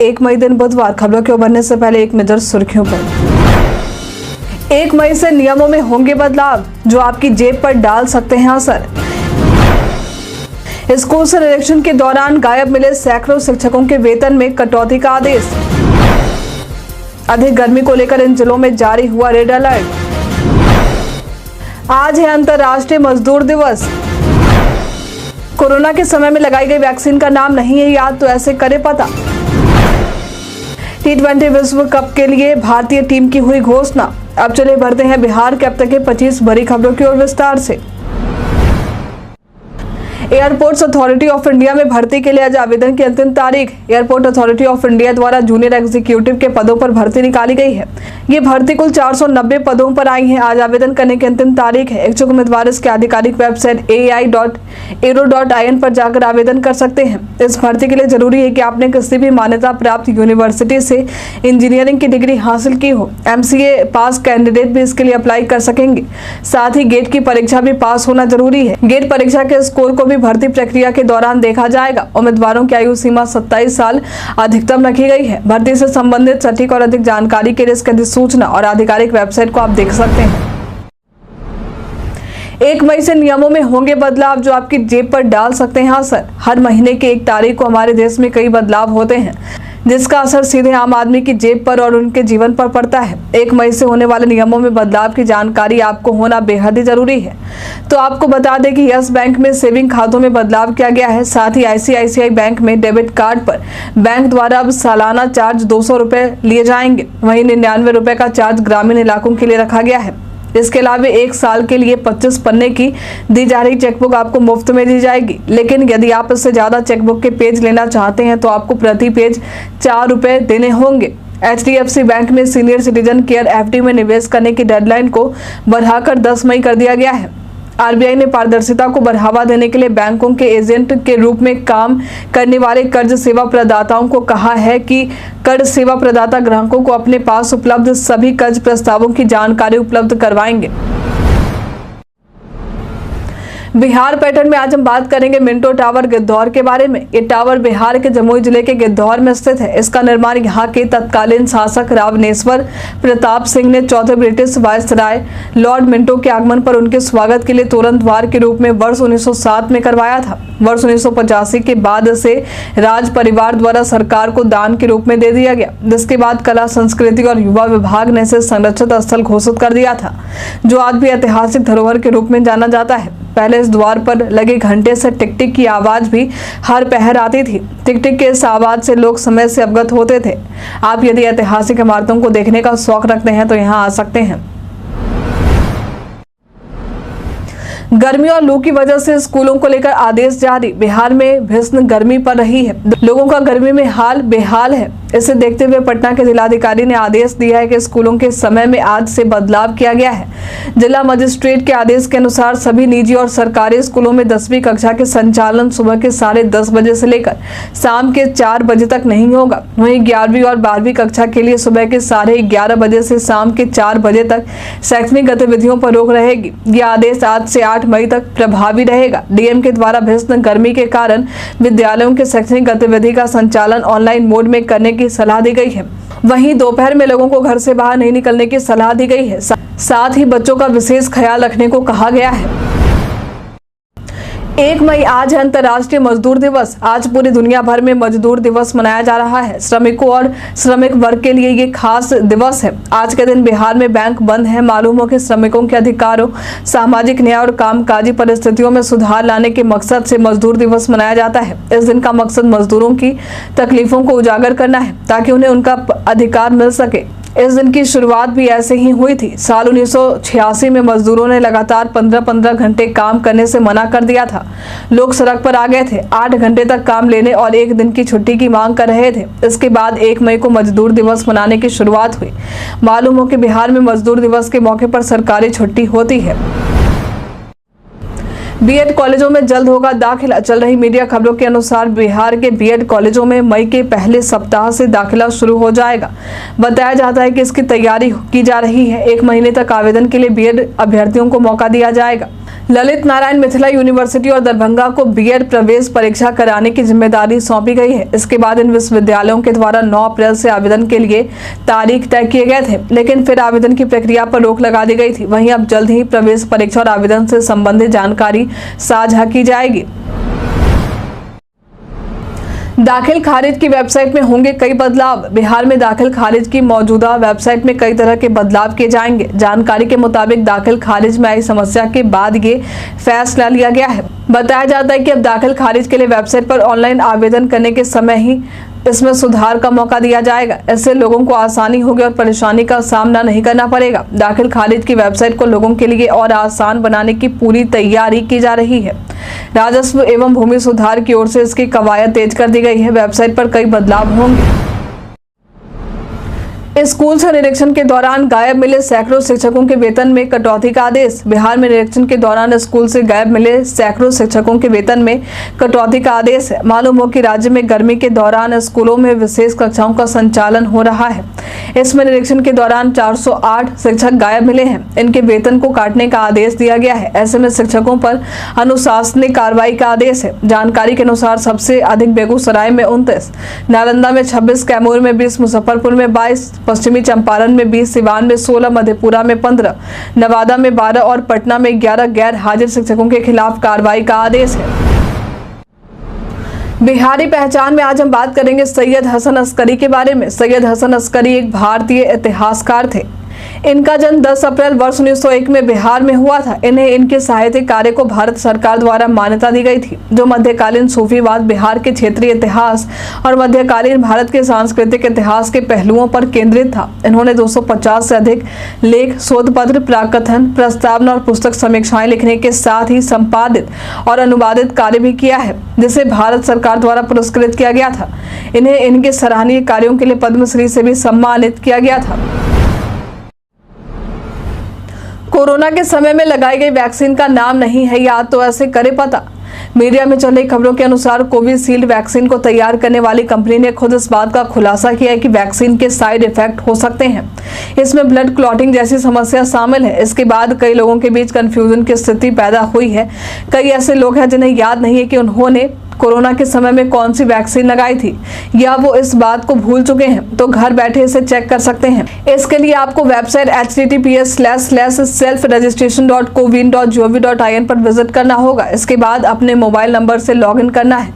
1 मई दिन बुधवार। खबरों के उभरने से पहले एक नजर सुर्खियों पर। 1 मई से नियमों में होंगे बदलाव जो आपकी जेब पर डाल सकते हैं असर। स्कूल से निरीक्षण के दौरान गायब मिले सैकड़ों शिक्षकों के वेतन में कटौती का आदेश। अधिक गर्मी को लेकर इन जिलों में जारी हुआ रेड अलर्ट। आज है अंतर्राष्ट्रीय मजदूर दिवस। कोरोना के समय में लगाई गई वैक्सीन का नाम नहीं है याद तो ऐसे करे पता। T20 विश्व कप के लिए भारतीय टीम की हुई घोषणा। अब चले बढ़ते हैं बिहार के अब तक के 25 बड़ी खबरों की ओर विस्तार से। एयरपोर्ट्स अथॉरिटी ऑफ इंडिया में भर्ती के लिए आज आवेदन की अंतिम तारीख। एयरपोर्ट अथॉरिटी ऑफ इंडिया द्वारा जूनियर एग्जीक्यूटिव के पदों पर भर्ती निकाली गई है। ये भर्ती कुल 490 पदों पर आई है। आज आवेदन करने की अंतिम तारीख है। इच्छुक उम्मीदवार इसके आधिकारिक वेबसाइट ai.aero.in पर जाकर आवेदन कर सकते हैं। इस भर्ती के लिए जरूरी है कि आपने किसी भी मान्यता प्राप्त यूनिवर्सिटी से इंजीनियरिंग की डिग्री हासिल की हो। MCA पास कैंडिडेट भी इसके लिए अप्लाई कर सकेंगे। साथ ही गेट की परीक्षा भी पास होना जरूरी है। गेट परीक्षा के स्कोर को भी भर्ती प्रक्रिया के दौरान देखा जाएगा। उम्मीदवारों की आयु सीमा 27 साल अधिकतम रखी गई है। भर्ती से संबंधित सटीक और अधिक जानकारी के लिए इसकी अधिसूचना और आधिकारिक वेबसाइट को आप देख सकते हैं। 1 मई से नियमों में होंगे बदलाव जो आपकी जेब पर डाल सकते हैं असर। हर महीने की 1 तारीख को हमारे देश में कई बदलाव होते हैं जिसका असर सीधे आम आदमी की जेब पर और उनके जीवन पर पड़ता है। 1 मई से होने वाले नियमों में बदलाव की जानकारी आपको होना बेहद ही जरूरी है। तो आपको बता दें कि यस बैंक में सेविंग खातों में बदलाव किया गया है। साथ ही ICICI बैंक में डेबिट कार्ड पर बैंक द्वारा अब सालाना चार्ज 200 रुपए लिए जाएंगे। वहीं 99 रुपए का चार्ज ग्रामीण इलाकों के लिए रखा गया है। इसके अलावा 1 साल के लिए 25 पन्ने की दी जा रही चेकबुक आपको मुफ्त में दी जाएगी। लेकिन यदि आप इससे ज्यादा चेकबुक के पेज लेना चाहते हैं तो आपको प्रति पेज 4 रुपए देने होंगे। HDFC बैंक में सीनियर सिटीजन केयर FD में निवेश करने की डेडलाइन को बढ़ाकर 10 मई कर दिया गया है। RBI ने पारदर्शिता को बढ़ावा देने के लिए बैंकों के एजेंट के रूप में काम करने वाले कर्ज सेवा प्रदाताओं को कहा है कि कर्ज सेवा प्रदाता ग्राहकों को अपने पास उपलब्ध सभी कर्ज प्रस्तावों की जानकारी उपलब्ध करवाएंगे। बिहार पैटर्न में आज हम बात करेंगे मिंटो टावर गिद्धौर के बारे में। ये टावर बिहार के जमुई जिले के गिद्धौर में स्थित है। इसका निर्माण यहाँ के तत्कालीन शासक रावनेश्वर प्रताप सिंह ने चौथे ब्रिटिश वायसराय लॉर्ड मिंटो के आगमन पर उनके स्वागत के लिए तोरण द्वार के रूप में वर्ष 1907 में करवाया था। वर्ष 1985 के बाद से राज परिवार द्वारा सरकार को दान के रूप में दे दिया गया, जिसके बाद कला संस्कृति और युवा विभाग ने इसे संरक्षित स्थल घोषित कर दिया था, जो आज भी ऐतिहासिक धरोहर के रूप में जाना जाता है। पहले इस द्वार पर लगे घंटे से टिक टिक की आवाज भी हर पहर आती थी। टिक टिक के इस आवाज से लोग समय से अवगत होते थे। आप यदि ऐतिहासिक इमारतों को देखने का शौक रखते हैं तो यहाँ आ सकते हैं। गर्मी और लू की वजह से स्कूलों को लेकर आदेश जारी। बिहार में भीषण गर्मी पड़ रही है। लोगों का गर्मी में हाल बेहाल है। इसे देखते हुए पटना के जिलाधिकारी ने आदेश दिया है कि स्कूलों के समय में आज से बदलाव किया गया है। जिला मजिस्ट्रेट के आदेश के अनुसार सभी निजी और सरकारी स्कूलों में 10वीं कक्षा के संचालन सुबह के 10:30 बजे से लेकर शाम के 4 बजे तक नहीं होगा। वहीं 11वीं और 12वीं कक्षा के लिए सुबह के 11:30 बजे से शाम के 4 बजे तक शैक्षणिक गतिविधियों पर रोक रहेगी। यह आदेश आज से 8 मई तक प्रभावी रहेगा। DM के द्वारा भीषण गर्मी के कारण विद्यालयों के शैक्षणिक गतिविधि का संचालन ऑनलाइन मोड में करने की सलाह दी गई है। वहीं दोपहर में लोगों को घर से बाहर नहीं निकलने की सलाह दी गई है। साथ ही बच्चों का विशेष ख्याल रखने को कहा गया है। 1 मई आज है अंतर्राष्ट्रीय मजदूर दिवस। आज पूरी दुनिया भर में मजदूर दिवस मनाया जा रहा है। श्रमिकों और श्रमिक वर्ग के लिए ये खास दिवस है। आज के दिन बिहार में बैंक बंद है। मालूम हो कि श्रमिकों के अधिकारों, सामाजिक न्याय और कामकाजी परिस्थितियों में सुधार लाने के मकसद से मजदूर दिवस मनाया जाता है। इस दिन का मकसद मजदूरों की तकलीफों को उजागर करना है ताकि उन्हें उनका अधिकार मिल सके। इस दिन की शुरुआत भी ऐसे ही हुई थी। साल 1986 में मजदूरों ने लगातार 15-15 घंटे काम करने से मना कर दिया था। लोग सड़क पर आ गए थे। 8 घंटे तक काम लेने और 1 दिन की छुट्टी की मांग कर रहे थे। इसके बाद 1 मई को मजदूर दिवस मनाने की शुरुआत हुई। मालूम हो कि बिहार में मजदूर दिवस के मौके पर सरकारी छुट्टी होती है। बीएड कॉलेजों में जल्द होगा दाखिला। चल रही मीडिया खबरों के अनुसार बिहार के बीएड कॉलेजों में मई के पहले सप्ताह से दाखिला शुरू हो जाएगा। बताया जाता है कि इसकी तैयारी की जा रही है। 1 महीने तक आवेदन के लिए बीएड अभ्यर्थियों को मौका दिया जाएगा। ललित नारायण मिथिला यूनिवर्सिटी और दरभंगा को बीएड प्रवेश परीक्षा कराने की जिम्मेदारी सौंपी गई है। इसके बाद इन विश्वविद्यालयों के द्वारा 9 अप्रैल से आवेदन के लिए तारीख तय किए गए थे, लेकिन फिर आवेदन की प्रक्रिया पर रोक लगा दी गई थी। वहीं अब जल्द ही प्रवेश परीक्षा और आवेदन से संबंधित जानकारी साझा की जाएगी। दाखिल खारिज की वेबसाइट में होंगे कई बदलाव। बिहार में दाखिल खारिज की मौजूदा वेबसाइट में कई तरह के बदलाव किए जाएंगे। जानकारी के मुताबिक दाखिल खारिज में आई समस्या के बाद ये फैसला लिया गया है। बताया जाता है कि अब दाखिल खारिज के लिए वेबसाइट पर ऑनलाइन आवेदन करने के समय ही इसमें सुधार का मौका दिया जाएगा। इससे लोगों को आसानी होगी और परेशानी का सामना नहीं करना पड़ेगा। दाखिल खारिज की वेबसाइट को लोगों के लिए और आसान बनाने की पूरी तैयारी की जा रही है। राजस्व एवं भूमि सुधार की ओर से इसकी कवायद तेज कर दी गई है। वेबसाइट पर कई बदलाव होंगे। स्कूल से निरीक्षण के दौरान गायब मिले सैकड़ों शिक्षकों के वेतन में कटौती का आदेश। बिहार में निरीक्षण के दौरान स्कूल से गायब मिले सैकड़ों शिक्षकों के वेतन में कटौती का आदेश है। मालूम हो कि राज्य में गर्मी के दौरान स्कूलों में विशेष कक्षाओं का संचालन हो रहा है। इसमें निरीक्षण के दौरान 408 शिक्षक गायब मिले हैं। इनके वेतन को काटने का आदेश दिया गया है। ऐसे में शिक्षकों पर अनुशासनिक कार्रवाई का आदेश है। जानकारी के अनुसार सबसे अधिक बेगूसराय में 29, नालंदा में 26, कैमूर में 20, मुजफ्फरपुर में 22, पश्चिमी चंपारण में 20, सिवान में 16, मधेपुरा में 15, नवादा में 12 और पटना में 11 गैर हाजिर शिक्षकों के खिलाफ कार्रवाई का आदेश है। बिहारी पहचान में आज हम बात करेंगे सैयद हसन अस्करी के बारे में। सैयद हसन अस्करी एक भारतीय इतिहासकार थे। इनका जन्म 10 अप्रैल वर्ष 1901 में बिहार में हुआ था। इन्हें इनके साहित्यिक कार्य को भारत सरकार द्वारा मान्यता दी गई थी, जो मध्यकालीन सूफीवाद, बिहार के क्षेत्रीय इतिहास और मध्यकालीन भारत के सांस्कृतिक इतिहास के पहलुओं पर केंद्रित था। इन्होंने 250 से अधिक लेख, शोध पत्र, प्राकथन, प्रस्तावना और पुस्तक समीक्षाएं लिखने के साथ ही संपादित और अनुवादित कार्य भी किया है, जिसे भारत सरकार द्वारा पुरस्कृत किया गया था। इन्हें इनके सराहनीय कार्यों के लिए पद्मश्री से भी सम्मानित किया गया था। कोरोना के समय में लगाई गई वैक्सीन का नाम नहीं है याद, तो ऐसे करे पता। मीडिया में चल रही खबरों के अनुसार कोविशील्ड वैक्सीन को तैयार करने वाली कंपनी ने खुद इस बात का खुलासा किया है कि वैक्सीन के साइड इफेक्ट हो सकते हैं। इसमें ब्लड क्लॉटिंग जैसी समस्या शामिल है। इसके बाद कई लोगों के बीच कंफ्यूजन की स्थिति पैदा हुई है। कई ऐसे लोग हैं जिन्हें याद नहीं है कि उन्होंने कोरोना के समय में कौन सी वैक्सीन लगाई थी, या वो इस बात को भूल चुके हैं, तो घर बैठे इसे चेक कर सकते हैं। इसके लिए आपको वेबसाइट https://self-registration.cowin.gov.in पर विजिट करना होगा। इसके बाद अपने मोबाइल नंबर से लॉगिन करना है।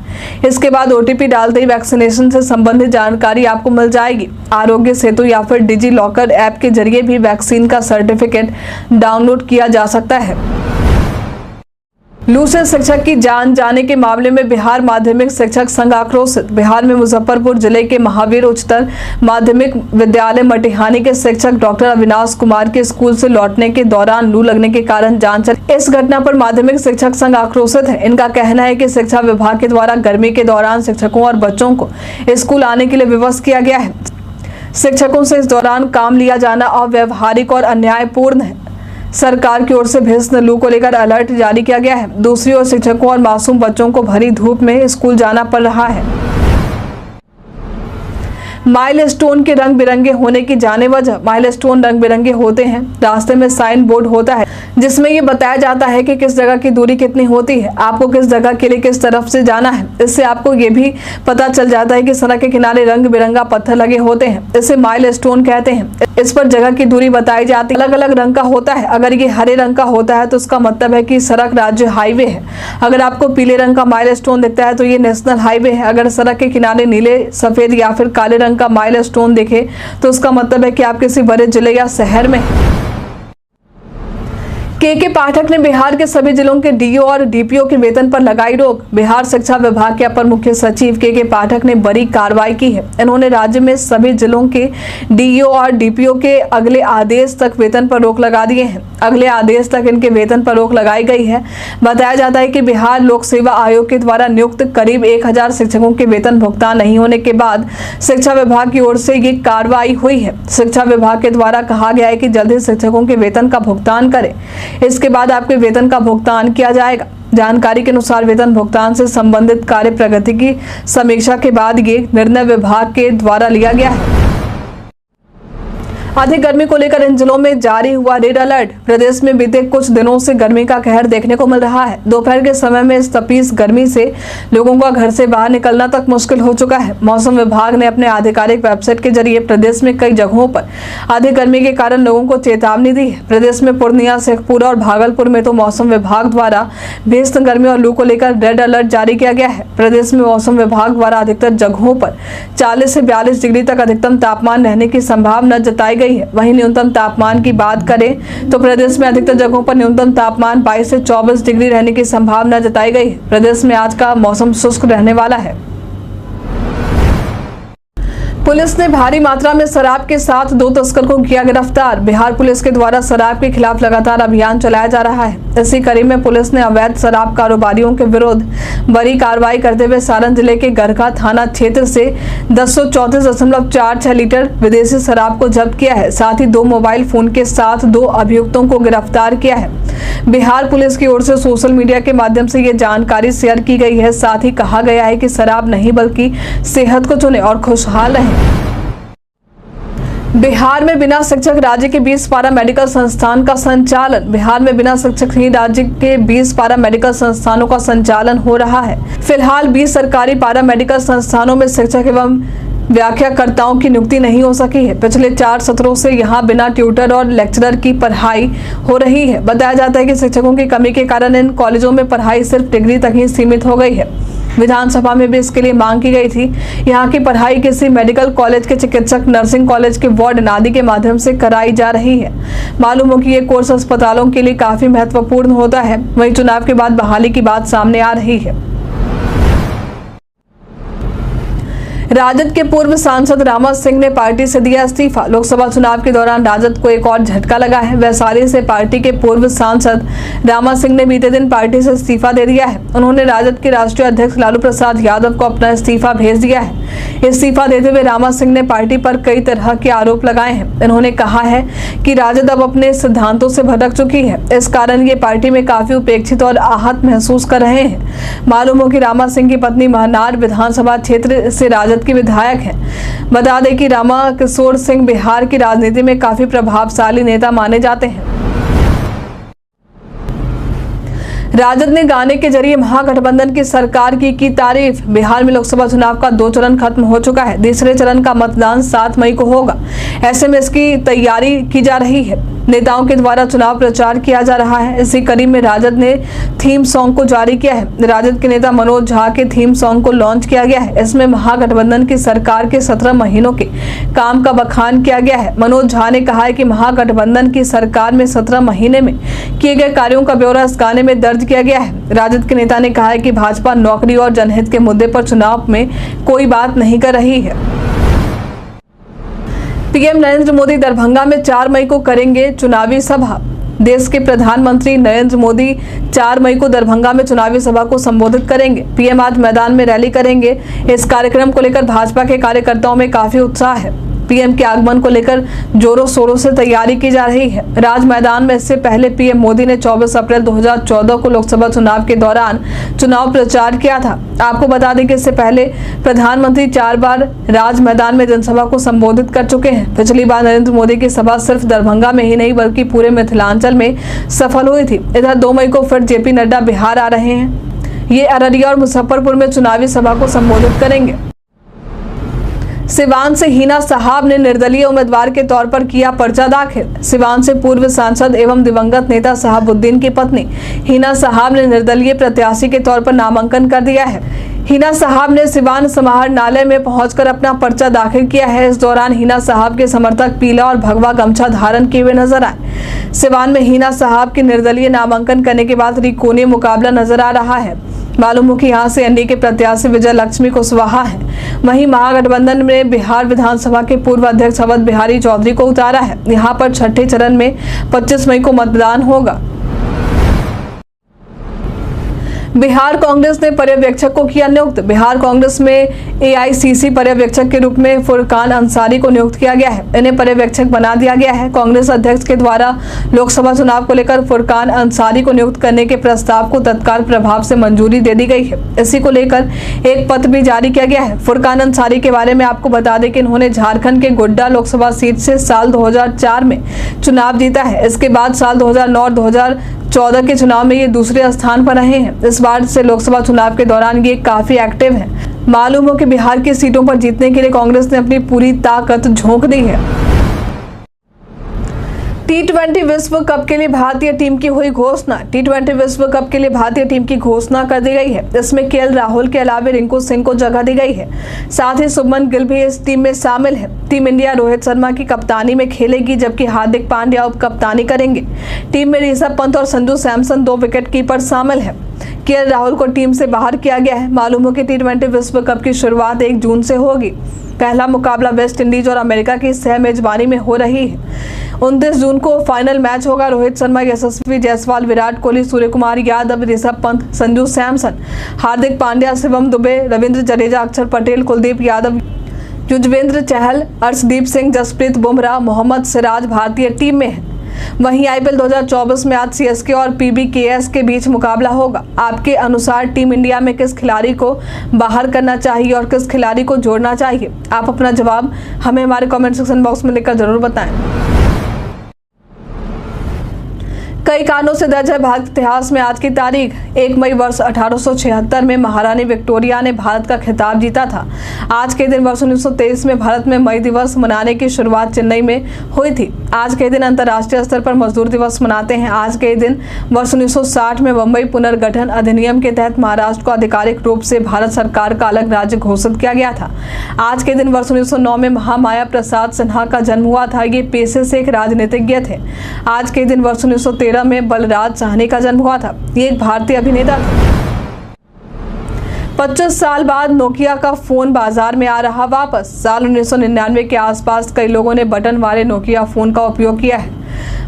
इसके बाद OTP डालते ही वैक्सीनेशन से संबंधित जानकारी आपको मिल जाएगी। आरोग्य सेतु या फिर डिजी लॉकर ऐप के जरिए भी वैक्सीन का सर्टिफिकेट डाउनलोड किया जा सकता है। लू से शिक्षक की जान जाने के मामले में बिहार माध्यमिक शिक्षक संघ आक्रोशित। बिहार में मुजफ्फरपुर जिले के महावीर उच्चतर माध्यमिक विद्यालय मटिहानी के शिक्षक डॉक्टर अविनाश कुमार के स्कूल से लौटने के दौरान लू लगने के कारण जान चली। इस घटना पर माध्यमिक शिक्षक संघ आक्रोशित है। इनका कहना है कि शिक्षा विभाग के द्वारा गर्मी के दौरान शिक्षकों और बच्चों को स्कूल आने के लिए विवश किया गया है। शिक्षकों से इस दौरान काम लिया जाना अव्यवहारिक और अन्यायपूर्ण है। सरकार की ओर से भीषण लू को लेकर अलर्ट जारी किया गया है। दूसरी ओर शिक्षकों और मासूम बच्चों को भरी धूप में स्कूल जाना पड़ रहा है। माइलस्टोन के रंग बिरंगे होने की जाने वजह। माइलस्टोन रंग बिरंगे होते हैं। रास्ते में साइन बोर्ड होता है जिसमें ये बताया जाता है कि किस जगह की दूरी कितनी होती है, आपको किस जगह के लिए किस तरफ से जाना है। इससे आपको ये भी पता चल जाता है कि सड़क के किनारे रंग बिरंगा पत्थर लगे होते हैं। इसे माइलस्टोन कहते हैं। इस पर जगह की दूरी बताई जाती है। अलग अलग रंग का होता है। अगर ये हरे रंग का होता है तो उसका मतलब है कि सड़क राज्य हाईवे है। अगर आपको पीले रंग का माइलस्टोन दिखता है तो ये नेशनल हाईवे है। अगर सड़क के किनारे नीले, सफेद या फिर काले रंग का माइलस्टोन दिखे तो उसका मतलब है कि आप किसी बड़े जिले या शहर में हैं। के पाठक ने बिहार के सभी जिलों के डीओ और डीपीओ के वेतन पर लगाई रोक। बिहार शिक्षा विभाग के अपर मुख्य सचिव के पाठक ने बड़ी कार्रवाई की है। इन्होंने राज्य में सभी जिलों के डीओ और डीपीओ के अगले आदेश तक वेतन पर रोक लगा दिए हैं। अगले आदेश तक इनके वेतन पर रोक लगाई गई है। बताया जाता है कि बिहार लोक सेवा आयोग के द्वारा नियुक्त करीब 1000 शिक्षकों के वेतन भुगतान नहीं होने के बाद शिक्षा विभाग की ओर से ये कार्रवाई हुई है। शिक्षा विभाग के द्वारा कहा गया है कि जल्द ही शिक्षकों के वेतन का भुगतान करें। इसके बाद आपके वेतन का भुगतान किया जाएगा। जानकारी के अनुसार वेतन भुगतान से संबंधित कार्य प्रगति की समीक्षा के बाद ये निर्णय विभाग के द्वारा लिया गया है। अधिक गर्मी को लेकर इन जिलों में जारी हुआ रेड अलर्ट। प्रदेश में बीते कुछ दिनों से गर्मी का कहर देखने को मिल रहा है। दोपहर के समय में इस तपीस गर्मी से लोगों का घर से बाहर निकलना तक मुश्किल हो चुका है। मौसम विभाग ने अपने आधिकारिक वेबसाइट के जरिए प्रदेश में कई जगहों पर अधिक गर्मी के कारण लोगों को चेतावनी दी है। प्रदेश में पूर्णिया, शेखपुरा और भागलपुर में तो मौसम विभाग द्वारा भीषण गर्मी और लू को लेकर रेड अलर्ट जारी किया गया है। प्रदेश में मौसम विभाग द्वारा अधिकतर जगहों पर 40 से 42 डिग्री तक अधिकतम तापमान रहने की संभावना जताई गई है। वहीं न्यूनतम तापमान की बात करें तो प्रदेश में अधिकतर जगहों पर न्यूनतम तापमान 22 से 24 डिग्री रहने की संभावना जताई गई है। प्रदेश में आज का मौसम शुष्क रहने वाला है। पुलिस ने भारी मात्रा में शराब के साथ 2 तस्कर को किया गिरफ्तार। बिहार पुलिस के द्वारा शराब के खिलाफ लगातार अभियान चलाया जा रहा है। इसी कड़ी में पुलिस ने अवैध शराब कारोबारियों के विरुद्ध बड़ी कार्रवाई करते हुए सारण जिले के गरखा थाना क्षेत्र से 1034.46 लीटर विदेशी शराब को जब्त किया है। साथ ही 2 मोबाइल फोन के साथ 2 अभियुक्तों को गिरफ्तार किया है। बिहार पुलिस की ओर से सोशल मीडिया के माध्यम से ये जानकारी शेयर की गई है। साथ ही कहा गया है कि शराब नहीं बल्कि सेहत को चुने और खुशहाल रहें। बिहार में बिना शिक्षक राज्य के 20 पारा मेडिकल संस्थान का संचालन। बिहार में बिना शिक्षक ही राज्य के 20 पारा मेडिकल संस्थानों का संचालन हो रहा है। फिलहाल 20 सरकारी पारा मेडिकल संस्थानों में शिक्षक एवं व्याख्याकर्ताओं की नियुक्ति नहीं हो सकी है। पिछले 4 सत्रों से यहां बिना ट्यूटर और लेक्चरर की पढ़ाई हो रही है। बताया जाता है कि शिक्षकों की कमी के कारण इन कॉलेजों में पढ़ाई सिर्फ डिग्री तक ही सीमित हो गई है। विधानसभा में भी इसके लिए मांग की गई थी। यहाँ की पढ़ाई किसी मेडिकल कॉलेज के चिकित्सक, नर्सिंग कॉलेज के वार्ड आदि के माध्यम से कराई जा रही है। मालूम हो कि ये कोर्स अस्पतालों के लिए काफी महत्वपूर्ण होता है। वहीं चुनाव के बाद बहाली की बात सामने आ रही है। राजद के पूर्व सांसद रामा सिंह ने पार्टी से दिया इस्तीफा। लोकसभा चुनाव के दौरान राजद को एक और झटका लगा है। वैशाली से पार्टी के पूर्व सांसद रामा सिंह ने बीते दिन पार्टी से इस्तीफा दे दिया है। उन्होंने राजद के राष्ट्रीय अध्यक्ष लालू प्रसाद यादव को अपना इस्तीफा भेज दिया है। इस्तीफा देते हुए रामा सिंह ने पार्टी पर कई तरह के आरोप लगाए हैं। उन्होंने कहा है कि राजद अब अपने सिद्धांतों से भटक चुकी है। इस कारण ये पार्टी में काफी उपेक्षित और आहत महसूस कर रहे हैं। मालूम हो कि रामा सिंह की पत्नी महनार विधानसभा क्षेत्र से राजद की विधायक हैं। बता दें कि रामा किशोर सिंह बिहार की राजनीति में काफी प्रभावशाली नेता माने जाते हैं। राजद ने गाने के जरिए महागठबंधन की सरकार की तारीफ। बिहार में लोकसभा चुनाव का 2 चरण खत्म हो चुका है। तीसरे चरण का मतदान 7 मई को होगा। ऐसे में इसकी तैयारी की जा रही है। नेताओं के द्वारा चुनाव प्रचार किया जा रहा है। इसी कड़ी में राजद ने थीम सॉन्ग को जारी किया है। राजद के नेता मनोज झा के थीम सॉन्ग को लॉन्च किया गया है। इसमें महागठबंधन की सरकार के 17 महीनों के काम का बखान किया गया है। मनोज झा ने कहा है कि महागठबंधन की सरकार में 17 महीने में किए गए कार्यों का ब्यौरा इस गाने में दर्ज किया गया है। राजद के नेता ने कहा है कि भाजपा नौकरी और जनहित के मुद्दे पर चुनाव में कोई बात नहीं कर रही है। पीएम नरेंद्र मोदी दरभंगा में 4 मई को करेंगे चुनावी सभा। देश के प्रधानमंत्री नरेंद्र मोदी 4 मई को दरभंगा में चुनावी सभा को संबोधित करेंगे। पीएम आज मैदान में रैली करेंगे। इस कार्यक्रम को लेकर भाजपा के कार्यकर्ताओं में काफी उत्साह है। पीएम के आगमन को लेकर जोरों शोरों से तैयारी की जा रही है। राज मैदान में इससे पहले पीएम मोदी ने 24 अप्रैल 2014 को लोकसभा चुनाव के दौरान चुनाव प्रचार किया था। आपको बता दें कि इससे पहले प्रधानमंत्री 4 बार राज मैदान में जनसभा को संबोधित कर चुके हैं। पिछली बार नरेंद्र मोदी की सभा सिर्फ दरभंगा में ही नहीं बल्कि पूरे मिथिलांचल में सफल हुई थी। इधर 2 मई को फिर जेपी नड्डा बिहार आ रहे हैं। ये अररिया और मुजफ्फरपुर में चुनावी सभा को संबोधित करेंगे। सिवान से हिना साहब ने निर्दलीय उम्मीदवार के तौर पर किया पर्चा दाखिल। सिवान से पूर्व सांसद एवं दिवंगत नेता शहाबुद्दीन की पत्नी हिना साहब ने निर्दलीय प्रत्याशी के तौर पर नामांकन कर दिया है। हिना साहब ने सिवान समाहरणालय में पहुंचकर अपना पर्चा दाखिल किया है। इस दौरान हिना साहब के समर्थक पीला और भगवा गमछा धारण किए हुए नजर आए। सिवान में हिना साहब के निर्दलीय नामांकन करने के बाद त्रिकोणीय मुकाबला नजर आ रहा है। मालूम हो कि यहाँ से एनडीए के प्रत्याशी विजय लक्ष्मी कुशवाहा है। वहीं महागठबंधन में बिहार विधानसभा के पूर्व अध्यक्ष अवध बिहारी चौधरी को उतारा है। यहाँ पर छठे चरण में 25 मई को मतदान होगा। बिहार कांग्रेस ने पर्यवेक्षक को किया नियुक्त। बिहार कांग्रेस में एआईसीसी पर्यवेक्षक के रूप में फुरकान अंसारी को नियुक्त किया गया है। इन्हें पर्यवेक्षक बना दिया गया है। कांग्रेस अध्यक्ष के द्वारा लोकसभा चुनाव को लेकर फुरकान अंसारी को नियुक्त करने के प्रस्ताव को तत्काल प्रभाव से मंजूरी दे दी गई है। इसी को लेकर एक पत्र भी जारी किया गया है। फुरकान अंसारी के बारे में आपको बता दें कि इन्होंने झारखंड के गोड्डा लोकसभा सीट से साल 2004 में चुनाव जीता है। इसके बाद साल 2009 और 2014 के चुनाव में ये दूसरे स्थान पर रहे हैं। इस बार से लोकसभा चुनाव के दौरान ये काफी एक्टिव हैं। मालूम हो कि बिहार की सीटों पर जीतने के लिए कांग्रेस ने अपनी पूरी ताकत झोंक दी है। T20 विश्व कप के लिए भारतीय टीम की हुई घोषणा। T20 विश्व कप के लिए भारतीय टीम की घोषणा कर दी गई है। इसमें केएल राहुल के अलावा रिंकू सिंह को जगह दी गई है। साथ ही शुभमन गिल भी इस टीम में शामिल है। टीम इंडिया रोहित शर्मा की कप्तानी में खेलेगी, जबकि हार्दिक पांड्या उप कप्तानी करेंगे। टीम में ऋषभ पंत और संजू सैमसन 2 विकेट कीपर शामिल है। केएल राहुल को टीम से बाहर किया गया है। मालूम हो कि T20 विश्व कप की शुरुआत 1 जून से होगी। पहला मुकाबला वेस्ट इंडीज और अमेरिका की सह मेजबानी में हो रही है। 29 जून को फाइनल मैच होगा। रोहित शर्मा, यशस्वी जायसवाल, विराट कोहली, सूर्यकुमार यादव, ऋषभ पंत, संजू सैमसन, हार्दिक पांड्या, शिवम दुबे, रविंद्र जडेजा, अक्षर पटेल, कुलदीप यादव, युजवेंद्र चहल, अर्शदीप सिंह, जसप्रीत बुमराह, मोहम्मद सिराज भारतीय टीम में है। वहीं आईपीएल 2024 में आज सीएसके और पीबीकेएस के बीच मुकाबला होगा। आपके अनुसार टीम इंडिया में किस खिलाड़ी को बाहर करना चाहिए और किस खिलाड़ी को जोड़ना चाहिए? आप अपना जवाब हमें हमारे कमेंट सेक्शन बॉक्स में लिखकर जरूर बताएं। कई कारणों से दर्ज है भारत इतिहास में आज की तारीख 1 मई वर्ष 1876 में महारानी विक्टोरिया ने भारत का खिताब जीता था। आज के दिन वर्ष 1923 में भारत में मई दिवस मनाने की शुरुआत चेन्नई में हुई थी। आज के दिन अंतर्राष्ट्रीय स्तर पर मजदूर दिवस मनाते हैं। आज के दिन वर्ष 1960 में बम्बई पुनर्गठन अधिनियम के तहत महाराष्ट्र को आधिकारिक रूप से भारत सरकार का अलग राज्य घोषित किया गया था। आज के दिन वर्ष 1909 में महामाया प्रसाद सिन्हा का जन्म हुआ था। ये पेशे से एक राजनीतिज्ञ थे। आज के दिन वर्ष 1913 में बलराज साहनी का जन्म हुआ था। ये एक भारतीय अभिनेता थे। 25 साल बाद नोकिया का फोन बाजार में आ रहा वापस। साल 1999 के आसपास कई लोगों ने बटन वाले नोकिया फोन का उपयोग किया है।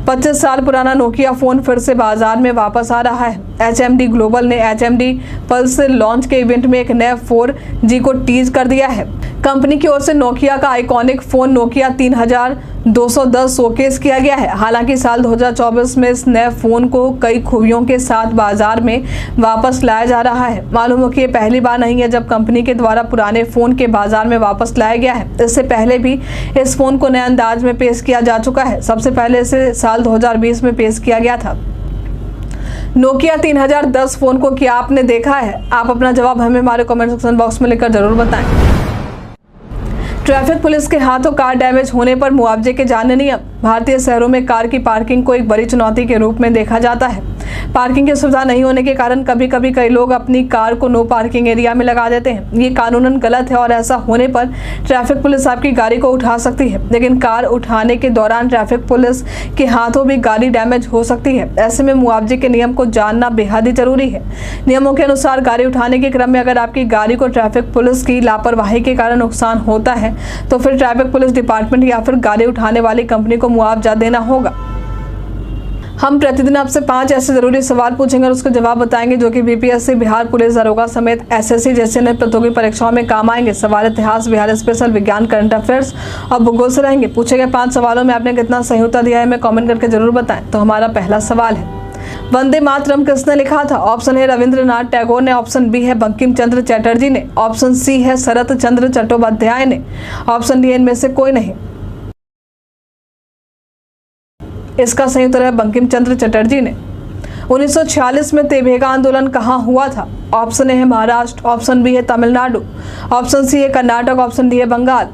25 साल पुराना नोकिया फोन फिर से बाजार में वापस आ रहा है। HMD ग्लोबल ने HMD पल्स लॉन्च के इवेंट में एक नए 4G को टीज कर दिया है। कंपनी की ओर से नोकिया का आइकॉनिक फोन नोकिया 3210 शोकेस किया गया है। हालांकि साल 2024 में इस नए फोन को कई खूबियों के साथ बाजार में वापस लाया जा रहा है। मालूम हो कि ये पहली बार नहीं है जब कंपनी के द्वारा पुराने फोन के बाजार में वापस लाया गया है। इससे पहले भी इस फोन को नए अंदाज में पेश किया जा चुका है। सबसे पहले इसे साल 2020 में पेश किया गया था। नोकिया 3010 फोन को क्या आपने देखा है? आप अपना जवाब हमें हमारे कमेंट सेक्शन बॉक्स में लिखकर जरूर बताएं। ट्रैफिक पुलिस के हाथों कार डैमेज होने पर मुआवजे के जानने नियम। भारतीय शहरों में कार की पार्किंग को एक बड़ी चुनौती के रूप में देखा जाता है। पार्किंग की सुविधा नहीं होने के कारण कभी कभी कई लोग अपनी कार को नो पार्किंग एरिया में लगा देते हैं। ये कानूनन गलत है और ऐसा होने पर ट्रैफिक पुलिस आपकी गाड़ी को उठा सकती है। लेकिन कार उठाने के दौरान ट्रैफिक पुलिस के हाथों भी गाड़ी डैमेज हो सकती है। ऐसे में मुआवजे के नियम को जानना बेहद ही जरूरी है। नियमों के अनुसार गाड़ी उठाने के क्रम में अगर आपकी गाड़ी को ट्रैफिक पुलिस की लापरवाही के कारण नुकसान होता है तो फिर ट्रैफिक पुलिस डिपार्टमेंट या फिर गाड़ी उठाने वाली कंपनी को मुआवजा देना होगा। हम प्रतिदिन आपसे 5 ऐसे जरूरी सवाल पूछेंगे और उसके जवाब बताएंगे जो कि बीपीएससी, बिहार पुलिस दरोगा समेत एसएससी जैसे नए प्रतियोगी परीक्षाओं में काम आएंगे। सवाल इतिहास, बिहार स्पेशल, विज्ञान, करंट अफेयर्स और भूगोल से रहेंगे। पूछे गए 5 सवालों में आपने कितना सही उत्तर दिया है हमें कमेंट करके जरूर बताएं। तो हमारा पहला सवाल है, वंदे मातरम किसने लिखा था? ऑप्शन ए रविंद्रनाथ टैगोर ने, ऑप्शन बी है बंकिम चंद्र चटर्जी ने, ऑप्शन सी है शरत चंद्र चट्टोपाध्याय ने, ऑप्शन डी इनमें से कोई नहीं। इसका सही उत्तर है बंकिम चंद्र चटर्जी ने। 1946 में तेभेगा आंदोलन कहाँ हुआ था? ऑप्शन ए है महाराष्ट्र, ऑप्शन बी है तमिलनाडु, ऑप्शन सी है कर्नाटक, ऑप्शन डी है बंगाल।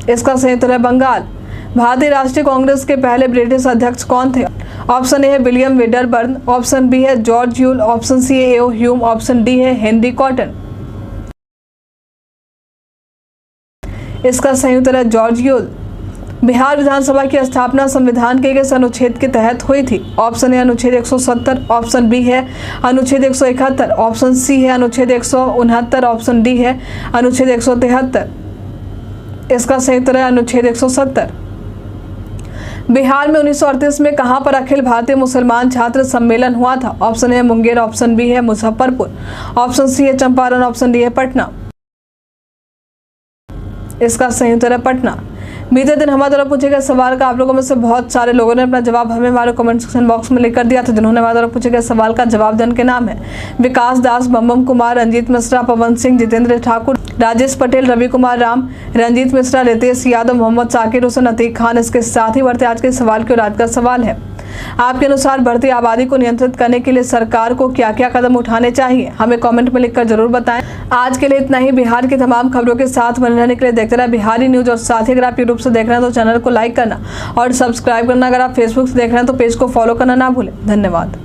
इसका सही उत्तर है बंगाल। भारतीय राष्ट्रीय कांग्रेस के पहले ब्रिटिश अध्यक्ष कौन थे? ऑप्शन ए है विलियम वेडरबर्न, ऑप्शन बी है जॉर्ज यूल, ऑप्शन सी है एओ ह्यूम, ऑप्शन डी है हेनरी कॉटन। इसका सही उत्तर है जॉर्ज यूल। बिहार विधानसभा की स्थापना संविधान के किस अनुच्छेद के तहत हुई थी? ऑप्शन ए अनुच्छेद 170, ऑप्शन बी है अनुच्छेद 171, ऑप्शन सी है अनुच्छेद 169, ऑप्शन डी है अनुच्छेद 173। इसका सही उत्तर है अनुच्छेद 170। बिहार में 1938 में कहां पर अखिल भारतीय मुसलमान छात्र सम्मेलन हुआ था? Option A Munger, option B है मुजफ्फरपुर, ऑप्शन सी है चंपारण, ऑप्शन डी है पटना। इसका सही उत्तर है पटना। बीते दिन हमारे द्वारा पूछे गए सवाल का आप लोगों में से बहुत सारे लोगों ने अपना जवाब हमें हमारे कमेंट सेक्शन बॉक्स में लिखकर दिया था। जिन्होंने हमारे द्वारा पूछे गए सवाल का जवाब देने के नाम है विकास दास, बम्बम कुमार, रंजीत मिश्रा, पवन सिंह, जितेंद्र ठाकुर, राजेश पटेल, रवि कुमार राम, रंजीत मिश्रा, रितेश यादव, मोहम्मद साकिर हुसैन, अतीक खान। इसके साथ ही बढ़ते आज के सवाल की और आज का सवाल है, आपके अनुसार बढ़ती आबादी को नियंत्रित करने के लिए सरकार को क्या क्या कदम उठाने चाहिए? हमें कमेंट में लिखकर जरूर बताएं। आज के लिए इतना ही। बिहार की तमाम खबरों के साथ बने रहने के लिए देखते रहे बिहारी न्यूज। और साथ ही अगर आप यूट्यूब से देख रहे हैं तो चैनल को लाइक करना और सब्सक्राइब करना। अगर आप फेसबुक से देख रहे हैं तो पेज को फॉलो करना ना भूलें। धन्यवाद।